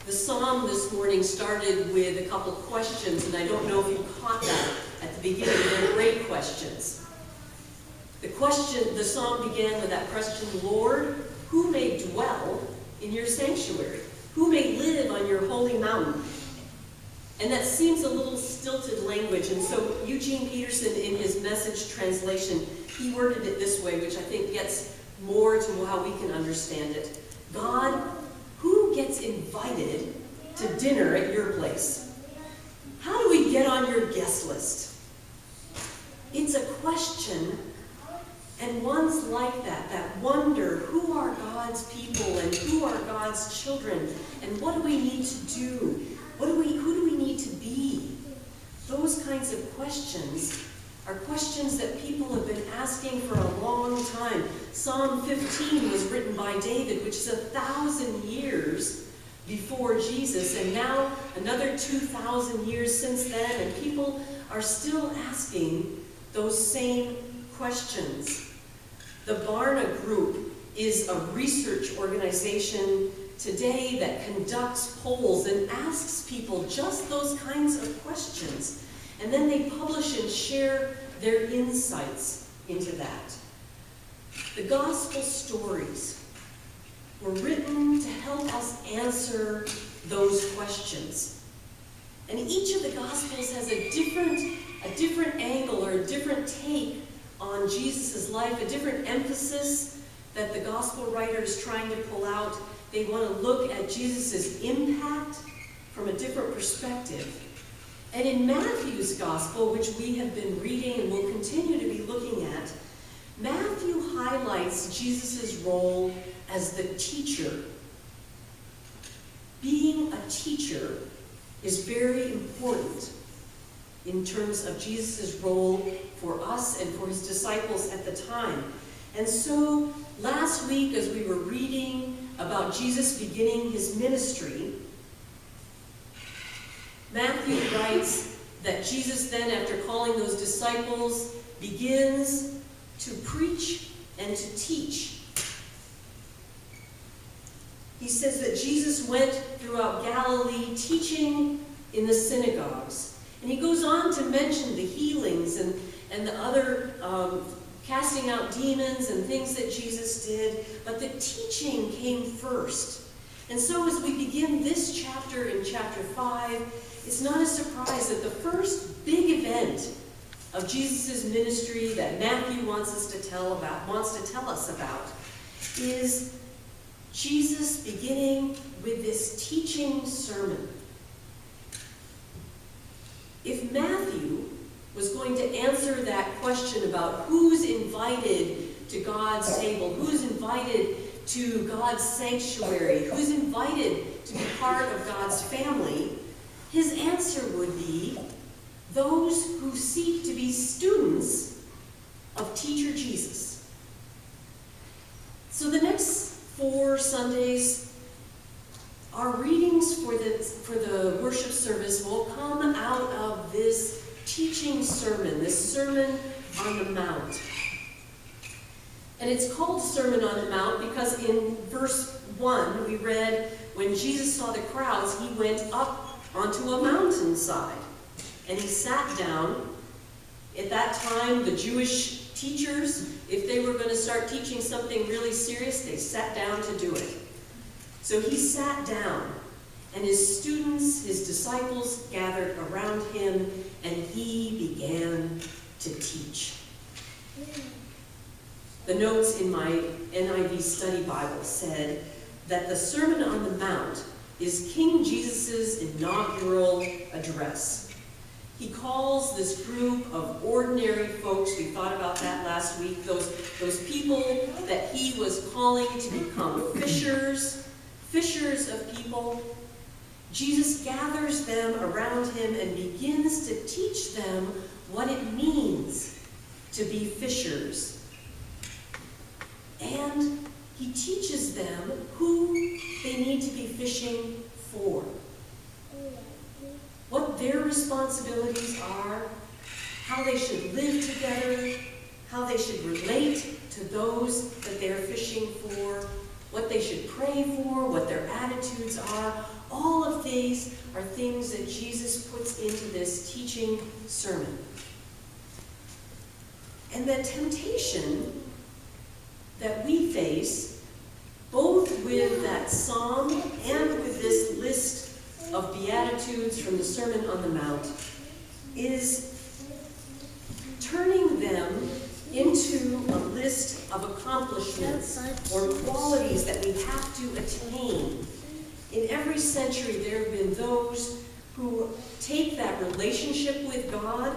The psalm this morning started with a couple questions, and I don't know if you caught that at the beginning. They're great questions. The psalm began with that question, Lord, who may dwell in your sanctuary? Who may live on your holy mountain? And that seems a little stilted language, and so Eugene Peterson, in his Message translation, he worded it this way, which I think gets more to how we can understand it. God, who gets invited to dinner at your place? How do we get on your guest list? It's a question, and one's like that wonder, who are God's people and who are God's children? And what do we need to do? Who do we need to be? Those kinds of questions are questions that people have been asking for a long time. Psalm 15 was written by David, which is 1,000 years before Jesus, and now another 2,000 years since then, and people are still asking those same questions. The Barna Group is a research organization today that conducts polls and asks people just those kinds of questions. And then they publish and share their insights into that. The gospel stories were written to help us answer those questions. And each of the gospels has a different angle or a different take on Jesus' life, a different emphasis that the gospel writer is trying to pull out. They want to look at Jesus' impact from a different perspective. And in Matthew's gospel, which we have been reading and will continue to be looking at, Matthew highlights Jesus' role as the teacher. Being a teacher is very important in terms of Jesus' role for us and for his disciples at the time. And so last week, as we were reading about Jesus beginning his ministry, Matthew writes that Jesus then, after calling those disciples, begins to preach and to teach. He says that Jesus went throughout Galilee teaching in the synagogues. And he goes on to mention the healings and the other casting out demons and things that Jesus did. But the teaching came first. And so as we begin this chapter in chapter 5, it's not a surprise that the first big event of Jesus' ministry that Matthew wants to tell us about, is Jesus beginning with this teaching sermon. If Matthew was going to answer that question about who's invited to God's table, who's invited to God's sanctuary, who's invited to be part of God's family, his answer would be those who seek to be students of teacher Jesus. So the next 4 Sundays, our readings for the worship service will come out of this teaching sermon, this Sermon on the Mount. And it's called Sermon on the Mount because in verse 1 we read, when Jesus saw the crowds, he went up onto a mountainside and he sat down. At that time, the Jewish teachers, if they were going to start teaching something really serious, they sat down to do it. So he sat down, and his students, his disciples, gathered around him, and he began to teach. The notes in my NIV study Bible said that the Sermon on the Mount is King Jesus' inaugural address. He calls this group of ordinary folks, we thought about that last week, those people that he was calling to become fishers of people. Jesus gathers them around him and begins to teach them what it means to be fishers. And he teaches them who they need to be fishing for, what their responsibilities are, how they should live together, how they should relate to those that they're fishing for, what they should pray for, what their attitudes are. All of these are things that Jesus puts into this teaching sermon. And the temptation that we face, both with that psalm and with this list of Beatitudes from the Sermon on the Mount, is turning them into a list of accomplishments or qualities that we have to attain. In every century, there have been those who take that relationship with God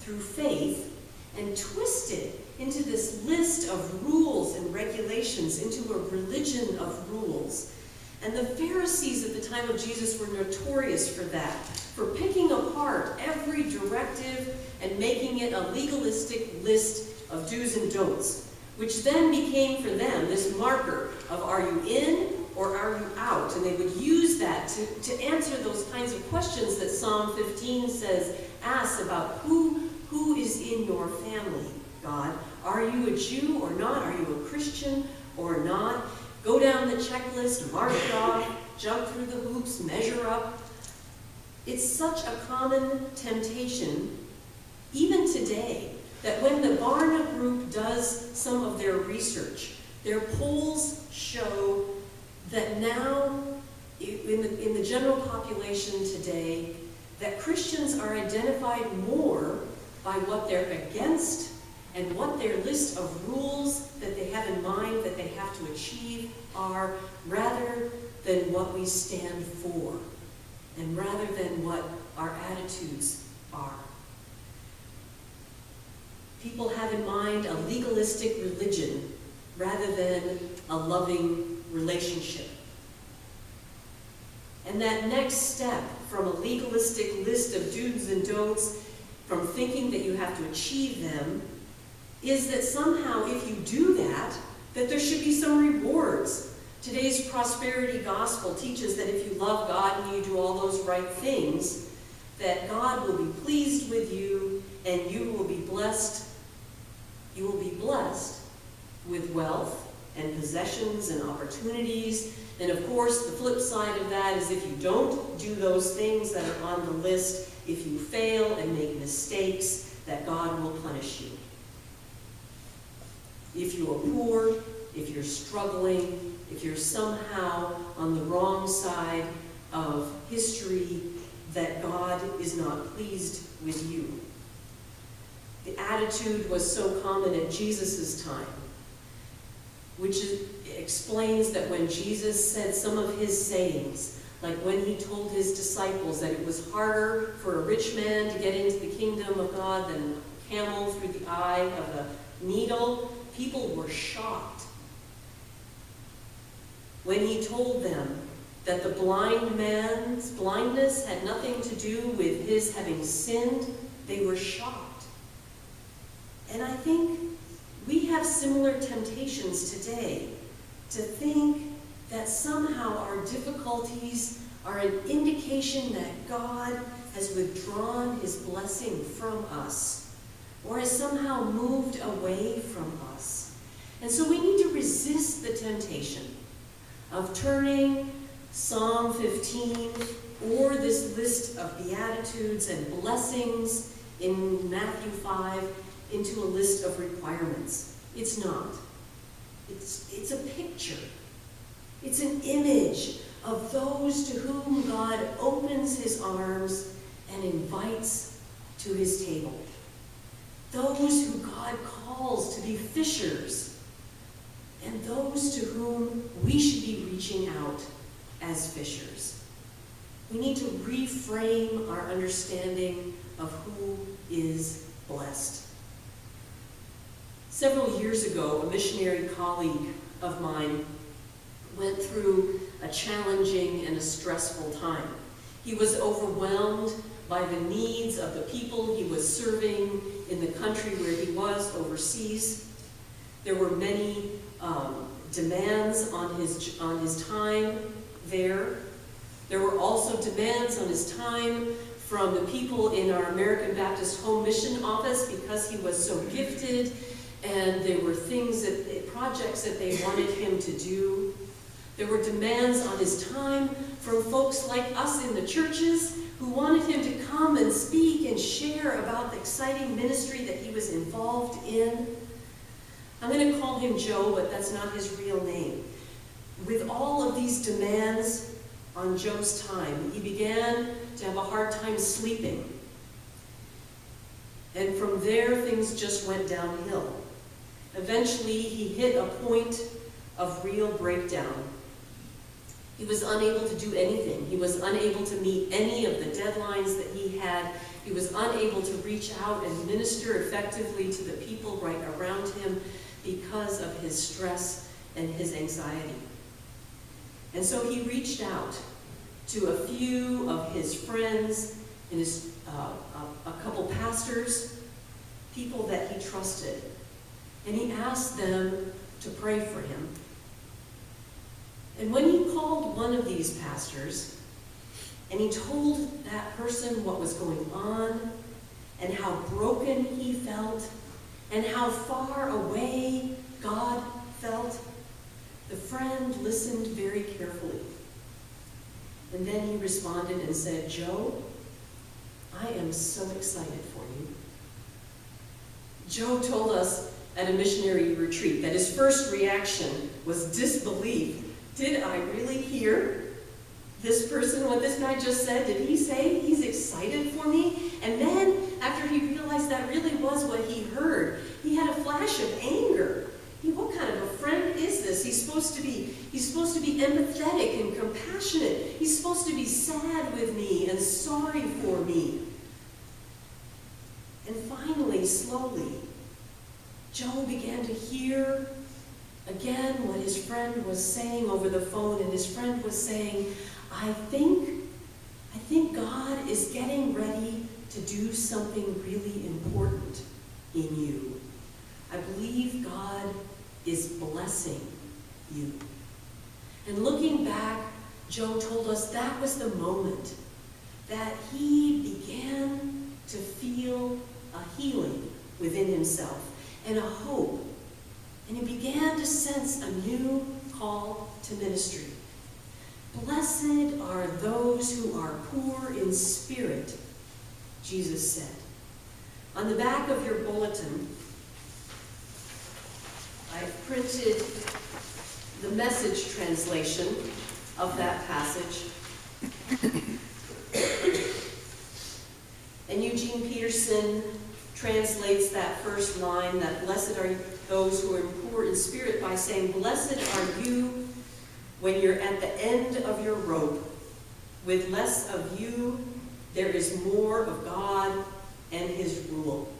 through faith and twist it into this list of rules and regulations, into a religion of rules. And the Pharisees at the time of Jesus were notorious for that, for picking apart every directive and making it a legalistic list of do's and don'ts, which then became for them this marker of are you in or are you out? And they would use that to answer those kinds of questions that Psalm 15 asks about who is in your family, God? Are you a Jew or not? Are you a Christian or not? Go down the checklist, mark it off, jump through the hoops, measure up. It's such a common temptation, even today, that when the Barna Group does some of their research, their polls show that now, in the general population today, that Christians are identified more by what they're against and what their list of rules that they have in mind that they have to achieve are, rather than what we stand for, and rather than what our attitudes are. People have in mind a legalistic religion rather than a loving relationship. And that next step from a legalistic list of do's and don'ts, from thinking that you have to achieve them, is that somehow if you do that, that there should be some rewards. Today's prosperity gospel teaches that if you love God and you do all those right things, that God will be pleased with you and you will be blessed. You will be blessed with wealth and possessions and opportunities. And of course, the flip side of that is if you don't do those things that are on the list, if you fail and make mistakes, that God will punish you. If you are poor, if you're struggling, if you're somehow on the wrong side of history, that God is not pleased with you. The attitude was so common at Jesus' time, which explains that when Jesus said some of his sayings, like when he told his disciples that it was harder for a rich man to get into the kingdom of God than a camel through the eye of a needle, people were shocked. When he told them that the blind man's blindness had nothing to do with his having sinned, they were shocked. And I think we have similar temptations today to think that somehow our difficulties are an indication that God has withdrawn his blessing from us or has somehow moved away from us. And so we need to resist the temptation of turning Psalm 15 or this list of Beatitudes and blessings in Matthew 5 into a list of requirements. It's not. It's a picture. It's an image of those to whom God opens his arms and invites to his table. Those who God calls to be fishers, and those to whom we should be reaching out as fishers. We need to reframe our understanding of who is blessed. Several years ago, a missionary colleague of mine went through a challenging and a stressful time. He was overwhelmed by the needs of the people he was serving in the country where he was overseas. There were many demands on his time there. There were also demands on his time from the people in our American Baptist Home Mission Office because he was so gifted, and there were projects that they wanted him to do. There were demands on his time from folks like us in the churches who wanted him to come and speak and share about the exciting ministry that he was involved in. I'm going to call him Joe, but that's not his real name. With all of these demands on Joe's time, he began to have a hard time sleeping. And from there, things just went downhill. Eventually, he hit a point of real breakdown. He was unable to do anything. He was unable to meet any of the deadlines that he had. He was unable to reach out and minister effectively to the people right around him because of his stress and his anxiety. And so he reached out to a few of his friends and a couple pastors, people that he trusted, and he asked them to pray for him. And when he called one of these pastors, and he told that person what was going on, and how broken he felt, and how far away God felt, the friend listened very carefully. And then he responded and said, "Joe, I am so excited for you." Joe told us at a missionary retreat that his first reaction was disbelief. Did I really hear this person, what this guy just said? Did he say he's excited for me? And then, after he realized that really was what he heard, he had a flash of anger. What kind of a friend is this? He's supposed to be empathetic and compassionate. He's supposed to be sad with me and sorry for me. And finally, slowly, Joe began to hear again what his friend was saying over the phone, and his friend was saying, I think God is getting ready to do something really important in you. I believe God is blessing you. And looking back, Joe told us that was the moment that he began to feel a healing within himself and a hope. And he began to sense a new call to ministry. Blessed are those who are poor in spirit, Jesus said. On the back of your bulletin, I've printed the Message translation of that passage. And Eugene Peterson translates that first line, that blessed are those who are poor in spirit, by saying, blessed are you when you're at the end of your rope. With less of you, there is more of God and his rule.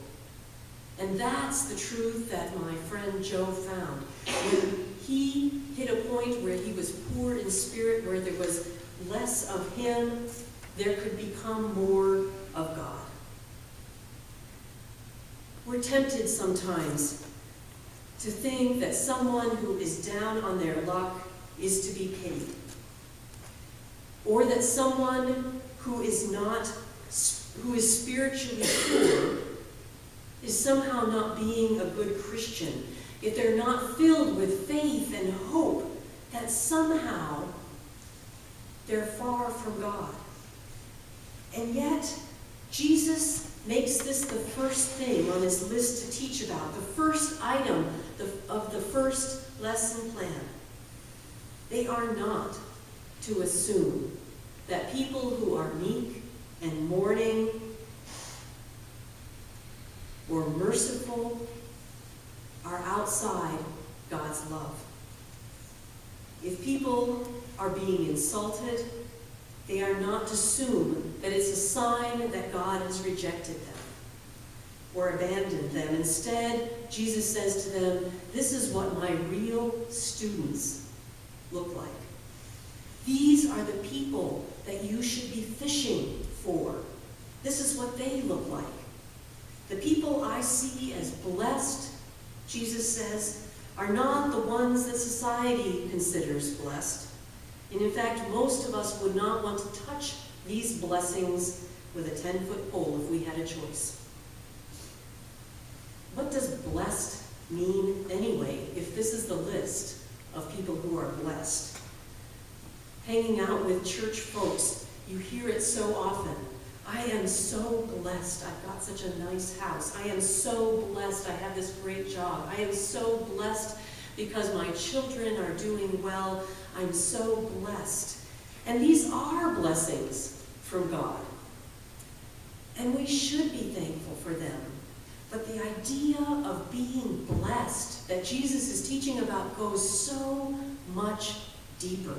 And that's the truth that my friend Joe found. When he hit a point where he was poor in spirit, where there was less of him, there could become more of God. We're tempted sometimes to think that someone who is down on their luck is to be pitied, or that someone who is spiritually poor is somehow not being a good Christian. If they're not filled with faith and hope, that somehow they're far from God. And yet, Jesus makes this the first thing on his list to teach about, the first item of the first lesson plan. They are not to assume that people who are meek and mourning or merciful are outside God's love. If people are being insulted, they are not to assume that it's a sign that God has rejected them or abandoned them. Instead, Jesus says to them, this is what my real students look like. These are the people that you should be fishing for. This is what they look like. The people I see as blessed, Jesus says, are not the ones that society considers blessed. And in fact, most of us would not want to touch these blessings with a 10-foot pole if we had a choice. What does blessed mean anyway, if this is the list of people who are blessed? hanging out with church folks, you hear it so often. I am so blessed. I've got such a nice house. I am so blessed. I have this great job. I am so blessed because my children are doing well. I'm so blessed. And these are blessings from God. And we should be thankful for them. But the idea of being blessed that Jesus is teaching about goes so much deeper.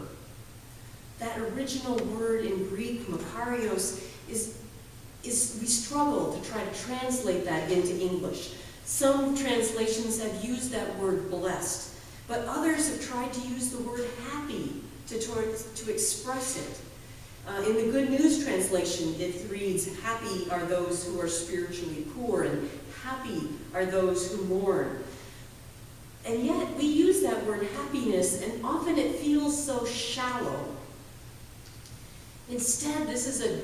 That original word in Greek, makarios, is we struggle to try to translate that into English. Some translations have used that word blessed, but others have tried to use the word happy to express it. In the Good News translation, it reads, happy are those who are spiritually poor, and happy are those who mourn. And yet, we use that word happiness, and often it feels so shallow. Instead, this is a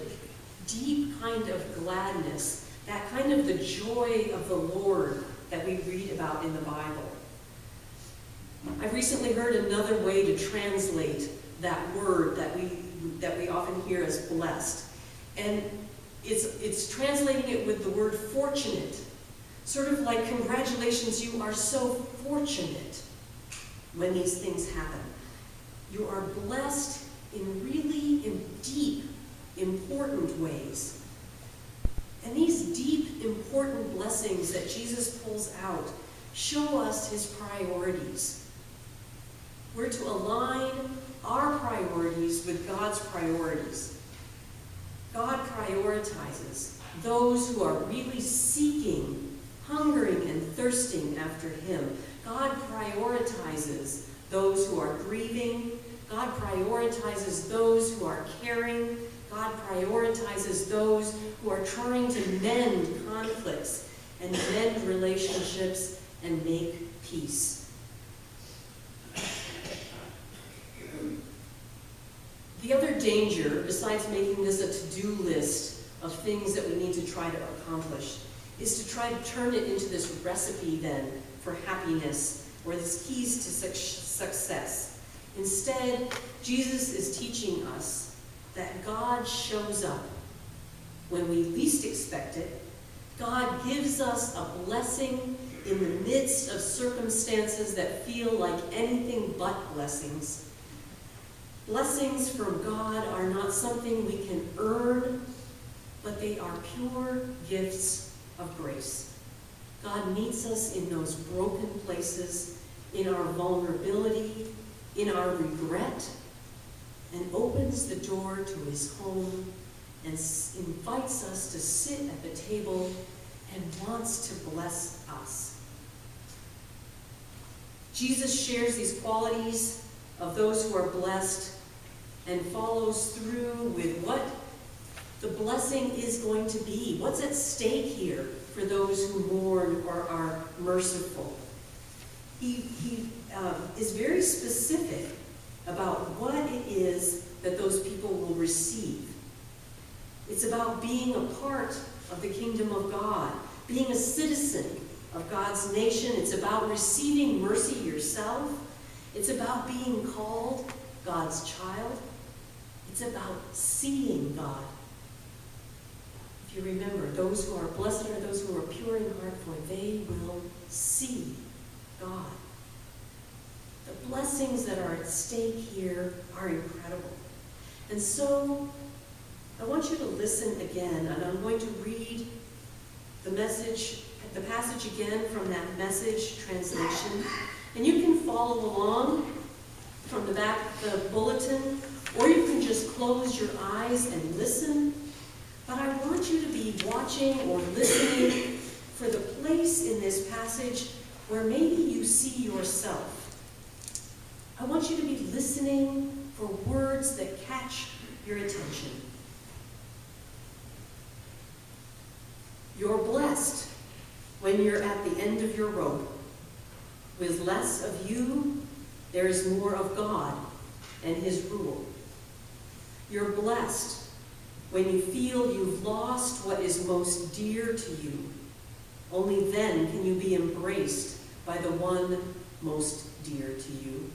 deep kind of gladness, that kind of the joy of the Lord that we read about in the Bible. I recently heard another way to translate that word that we often hear as blessed. And it's translating it with the word fortunate. Sort of like, congratulations, you are so fortunate when these things happen. You are blessed in really deep, important ways. And these deep, important blessings that Jesus pulls out show us his priorities. We're to align our priorities with God's priorities. God prioritizes those who are really seeking, hungering, and thirsting after him. God prioritizes those who are grieving. God prioritizes those who are caring. God prioritizes those who are trying to mend conflicts and mend relationships and make peace. The other danger, besides making this a to-do list of things that we need to try to accomplish, is to try to turn it into this recipe then for happiness, or this keys to success. Instead, Jesus is teaching us that God shows up when we least expect it. God gives us a blessing in the midst of circumstances that feel like anything but blessings. Blessings from God are not something we can earn, but they are pure gifts of grace. God meets us in those broken places, in our vulnerability, in our regret, and opens the door to his home and invites us to sit at the table and wants to bless us. Jesus shares these qualities of those who are blessed and follows through with what the blessing is going to be. What's at stake here for those who mourn or are merciful? He is very specific about what it is that those people will receive. It's about being a part of the kingdom of God, being a citizen of God's nation. It's about receiving mercy yourself. It's about being called God's child. It's about seeing God. If you remember, those who are blessed are those who are pure in heart, for they will see God. The blessings that are at stake here are incredible. And so, I want you to listen again, and I'm going to read the passage again from that Message translation. And you can follow along from the back of the bulletin, or you can just close your eyes and listen. But I want you to be watching or listening for the place in this passage where maybe you see yourself. I want you to be listening for words that catch your attention. You're blessed when you're at the end of your rope. With less of you, there is more of God and his rule. You're blessed when you feel you've lost what is most dear to you. Only then can you be embraced by the one most dear to you.